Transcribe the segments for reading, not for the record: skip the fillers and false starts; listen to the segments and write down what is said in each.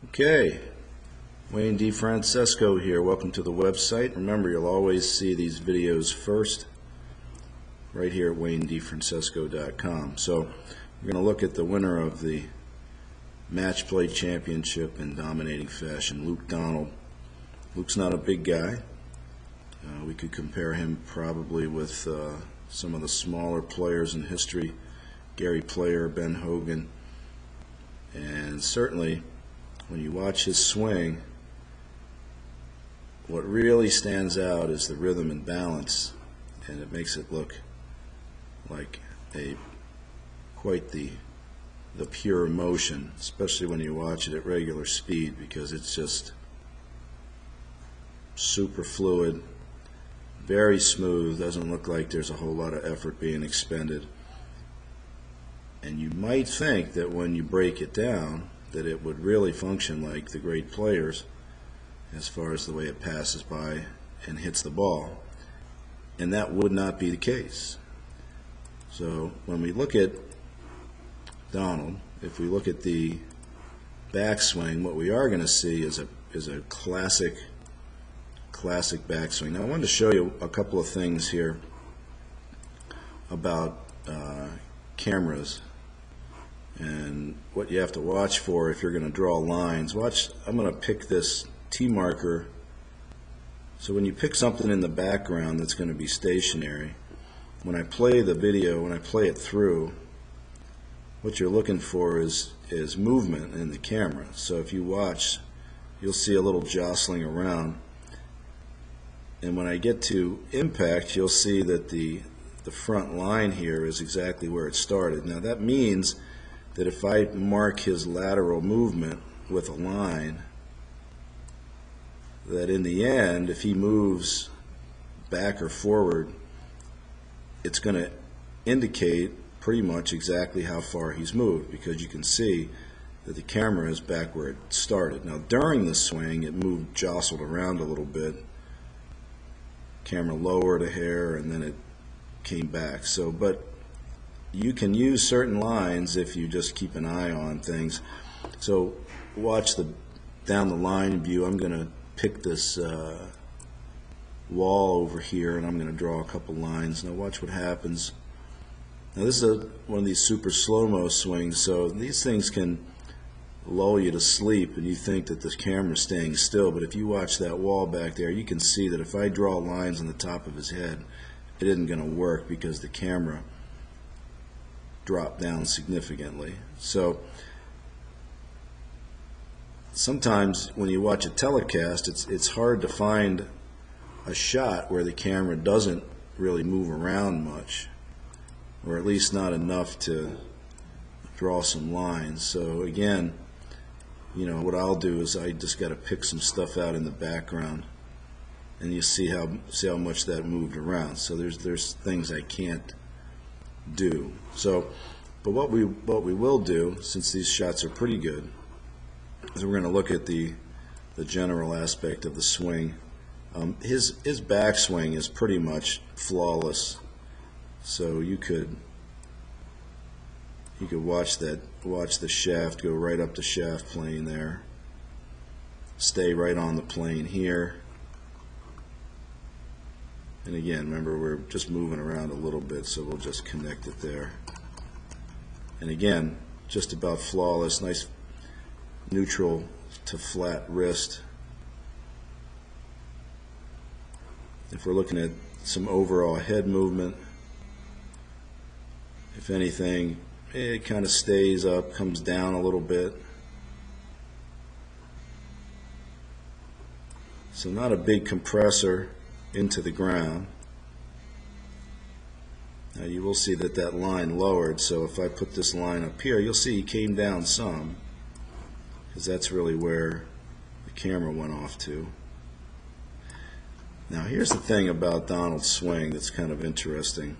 Okay, Wayne Defrancesco here. Welcome to the website. Remember, you'll always see these videos first right here at WayneDefrancesco.com. So we're going to look at the winner of the Match Play Championship in dominating fashion, Luke Donald. Luke's not a big guy. We could compare him probably with some of the smaller players in history, Gary Player, Ben Hogan, and certainly when you watch his swing, what really stands out is the rhythm and balance, and it makes it look like quite the pure motion, especially when you watch it at regular speed, because it's just super fluid, very smooth, doesn't look like there's a whole lot of effort being expended. And you might think that when you break it down that it would really function like the great players as far as the way it passes by and hits the ball, and that would not be the case. So when we look at Donald, if we look at the backswing, what we are going to see is a classic backswing. Now I wanted to show you a couple of things here about cameras and what you have to watch for if you're going to draw lines. Watch, I'm going to pick this T marker. So when you pick something in the background that's going to be stationary, when I play the video, when I play it through, what you're looking for is movement in the camera. So if you watch, you'll see a little jostling around, and when I get to impact, you'll see that the front line here is exactly where it started. Now that means that if I mark his lateral movement with a line, that in the end, if he moves back or forward, it's going to indicate pretty much exactly how far he's moved, because you can see that the camera is back where it started. Now during the swing, it moved, jostled around a little bit. Camera lowered a hair and then it came back. So, but you can use certain lines if you just keep an eye on things. So watch the down the line view. I'm going to pick this wall over here and I'm going to draw a couple lines. Now watch what happens. Now this is one of these super slow-mo swings, so these things can lull you to sleep and you think that the camera's staying still, but if you watch that wall back there, you can see that if I draw lines on the top of his head, it isn't going to work because the camera dropped down significantly. So sometimes when you watch a telecast, it's hard to find a shot where the camera doesn't really move around much, or at least not enough to draw some lines. So again, you know, what I'll do is I just got to pick some stuff out in the background, and you see how much that moved around. So there's things I can't do. So, but what we will do, since these shots are pretty good, is we're going to look at the general aspect of the swing. His backswing is pretty much flawless. So you could watch the shaft go right up the shaft plane there, stay right on the plane here, and again, remember, we're just moving around a little bit, so we'll just connect it there. And again, just about flawless, nice neutral to flat wrist. If we're looking at some overall head movement, if anything, it kind of stays up, comes down a little bit. So not a big compressor into the ground. Now you will see that line lowered, so if I put this line up here, you'll see he came down some, because that's really where the camera went off to. Now here's the thing about Donald's swing that's kind of interesting.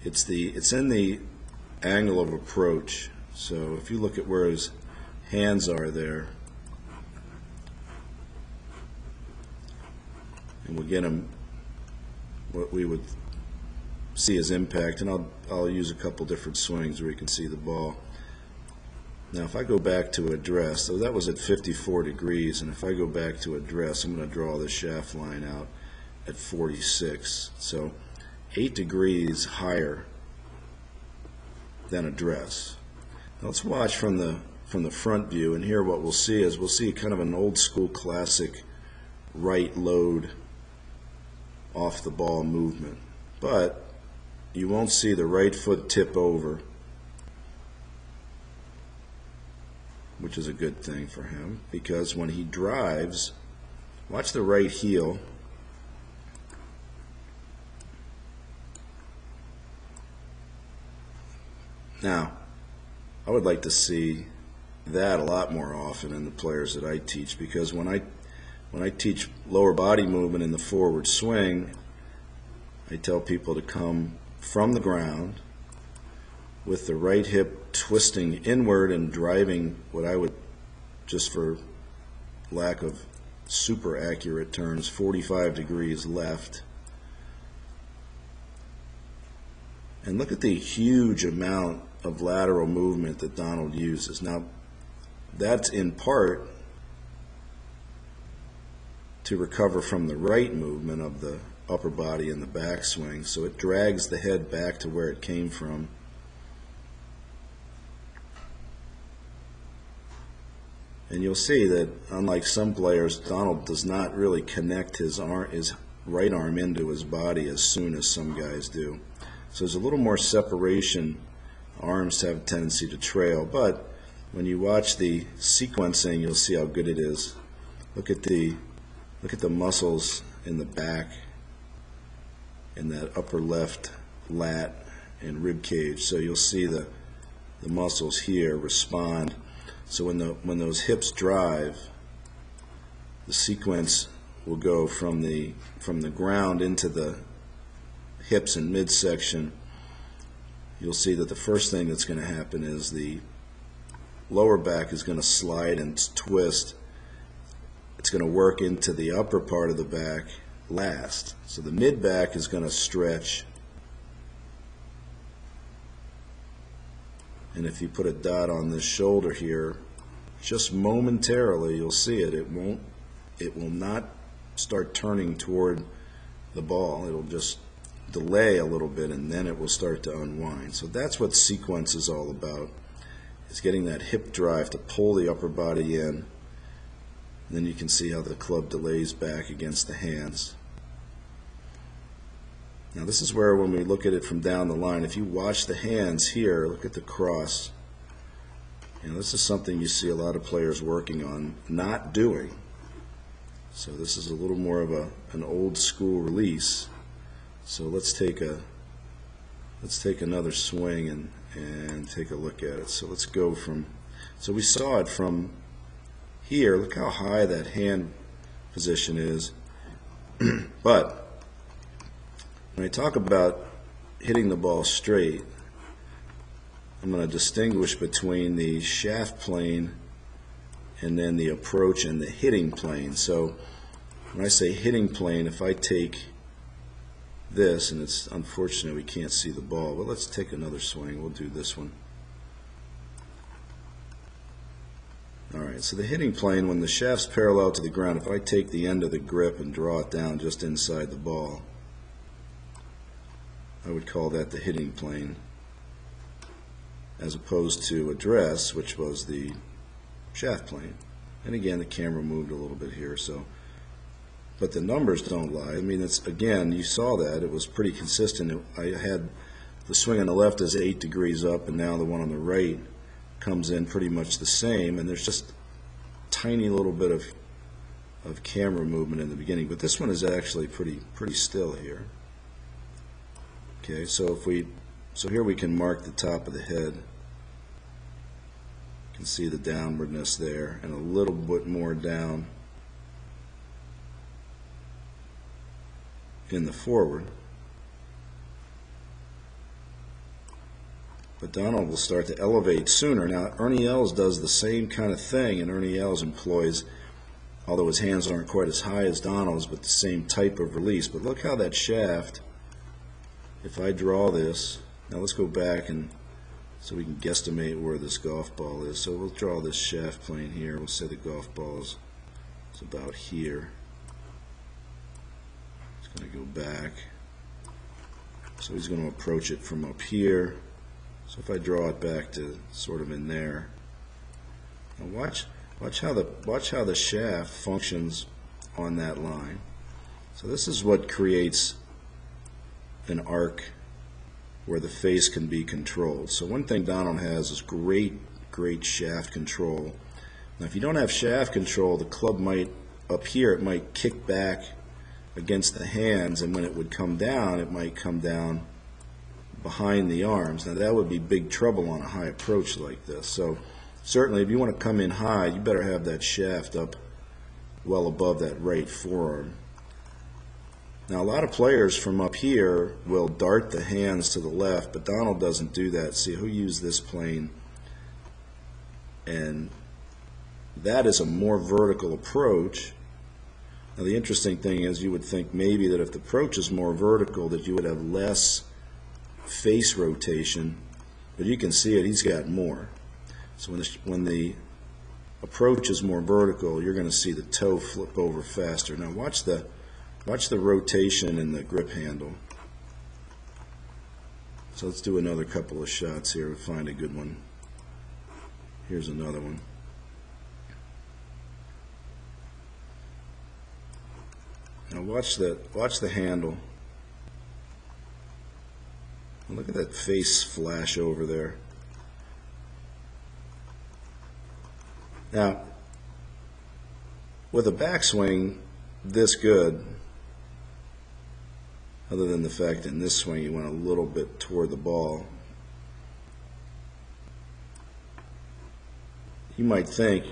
It's in the angle of approach. So if you look at where his hands are there, and we'll get him what we would see as impact, and I'll use a couple different swings where you can see the ball. Now if I go back to address, so that was at 54 degrees, and if I go back to address, I'm going to draw the shaft line out at 46. So 8 degrees higher than address. Now let's watch from the front view, and here what we'll see is we'll see kind of an old school classic right load off the ball movement. But you won't see the right foot tip over, which is a good thing for him, because when he drives, watch the right heel. Now, I would like to see that a lot more often in the players that I teach, because when I teach lower body movement in the forward swing, I tell people to come from the ground with the right hip twisting inward and driving what I would, just for lack of super accurate terms, 45 degrees left. And look at the huge amount of lateral movement that Donald uses. Now, that's in part to recover from the right movement of the upper body in the backswing, so it drags the head back to where it came from. And you'll see that unlike some players, Donald does not really connect his right arm into his body as soon as some guys do. So there's a little more separation. Arms have a tendency to trail, but when you watch the sequencing, you'll see how good it is. Look at the muscles in the back, in that upper left lat and rib cage. So you'll see the muscles here respond. So when those hips drive, the sequence will go from the ground into the hips and midsection. You'll see that the first thing that's going to happen is the lower back is going to slide and twist. It's going to work into the upper part of the back last. So the mid back is going to stretch. And if you put a dot on this shoulder here, just momentarily you'll see it. It will not start turning toward the ball. It'll just delay a little bit, and then it will start to unwind. So that's what sequence is all about, is getting that hip drive to pull the upper body in. And then you can see how the club delays back against the hands. Now this is where, when we look at it from down the line, if you watch the hands here, look at the cross. You know, this is something you see a lot of players working on not doing. So this is a little more of an old school release. So let's take another swing and take a look at it. So let's go from, so we saw it from here. Look how high that hand position is. But when I talk about hitting the ball straight, I'm going to distinguish between the shaft plane and then the approach and the hitting plane. So when I say hitting plane, if I take this, and it's unfortunate we can't see the ball, but let's take another swing. We'll do this one. Alright, so the hitting plane, when the shaft's parallel to the ground, if I take the end of the grip and draw it down just inside the ball, I would call that the hitting plane, as opposed to address, which was the shaft plane. And again, the camera moved a little bit here, so, but the numbers don't lie. I mean, it's, again, you saw that it was pretty consistent. I had the swing on the left is 8 degrees up, and now the one on the right comes in pretty much the same, and there's just tiny little bit of camera movement in the beginning, but this one is actually pretty still here. Okay, so here we can mark the top of the head. You can see the downwardness there, and a little bit more down in the forward. But Donald will start to elevate sooner. Now, Ernie Els does the same kind of thing, and Ernie Els employs, although his hands aren't quite as high as Donald's, but the same type of release. But look how that shaft, if I draw this, now let's go back and so we can guesstimate where this golf ball is. So we'll draw this shaft plane here. We'll say the golf ball is about here. It's going to go back. So he's going to approach it from up here. So if I draw it back to sort of in there, now watch how the shaft functions on that line. So this is what creates an arc where the face can be controlled. So one thing Donald has is great shaft control. Now if you don't have shaft control, the club might, up here, it might kick back against the hands, and when it would come down, it might come down behind the arms. Now that would be big trouble on a high approach like this. So certainly if you want to come in high, you better have that shaft up well above that right forearm. Now a lot of players from up here will dart the hands to the left, but Donald doesn't do that. See, he'll use this plane, and that is a more vertical approach. Now the interesting thing is, you would think maybe that if the approach is more vertical that you would have less face rotation, but you can see it, he's got more. So when the approach is more vertical, you're going to see the toe flip over faster. Now watch the rotation in the grip handle. So let's do another couple of shots here to find a good one. Here's another one. Now watch the handle. Look at that face flash over there. Now, with a backswing this good, other than the fact that in this swing you went a little bit toward the ball, you might think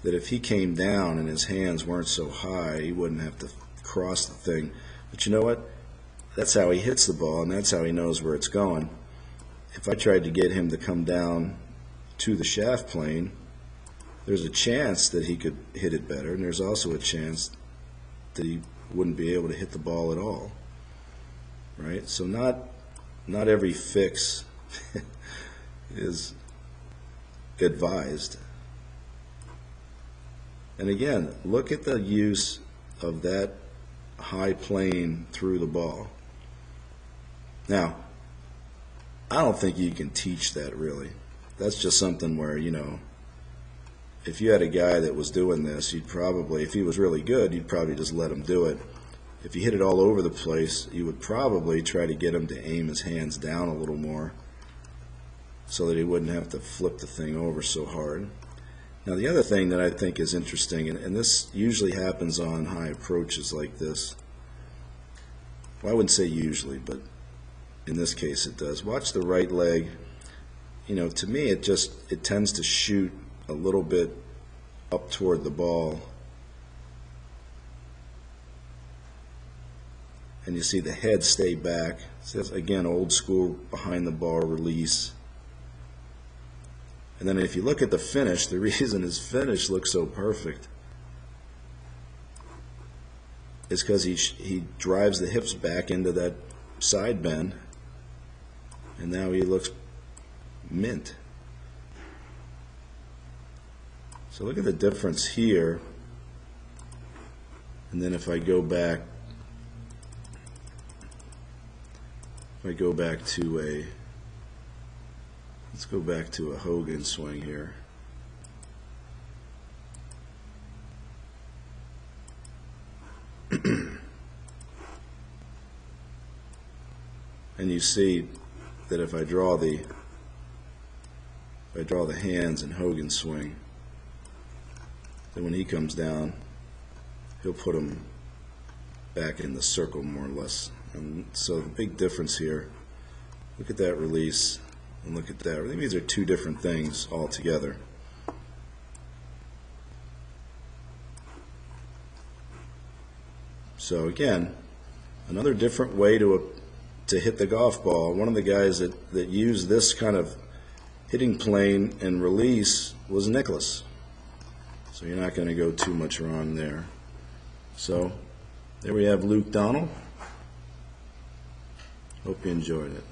that if he came down and his hands weren't so high, he wouldn't have to cross the thing. But you know what? That's how he hits the ball, and that's how he knows where it's going. If I tried to get him to come down to the shaft plane, there's a chance that he could hit it better, and there's also a chance that he wouldn't be able to hit the ball at all. Right? So not every fix is advised. And again, look at the use of that high plane through the ball. Now, I don't think you can teach that really. That's just something where, you know, if you had a guy that was doing this, you'd probably, if he was really good, you'd probably just let him do it. If you hit it all over the place, you would probably try to get him to aim his hands down a little more so that he wouldn't have to flip the thing over so hard. Now the other thing that I think is interesting, and this usually happens on high approaches like this, well, I wouldn't say usually, but in this case it does. Watch the right leg. You know, to me it tends to shoot a little bit up toward the ball. And you see the head stay back. So that's, again, old school behind the ball release. And then if you look at the finish, the reason his finish looks so perfect is because he drives the hips back into that side bend, and now he looks mint. So look at the difference here. And then if I go back to a, let's go back to a Hogan swing here. And you see that if I draw the hands in Hogan's swing, then when he comes down, he'll put them back in the circle more or less. And so the big difference here, look at that release and look at that. I think these are two different things altogether. So again, another different way to hit the golf ball. One of the guys that used this kind of hitting plane and release was Nicholas. So you're not going to go too much wrong there. So there we have Luke Donald. Hope you enjoyed it.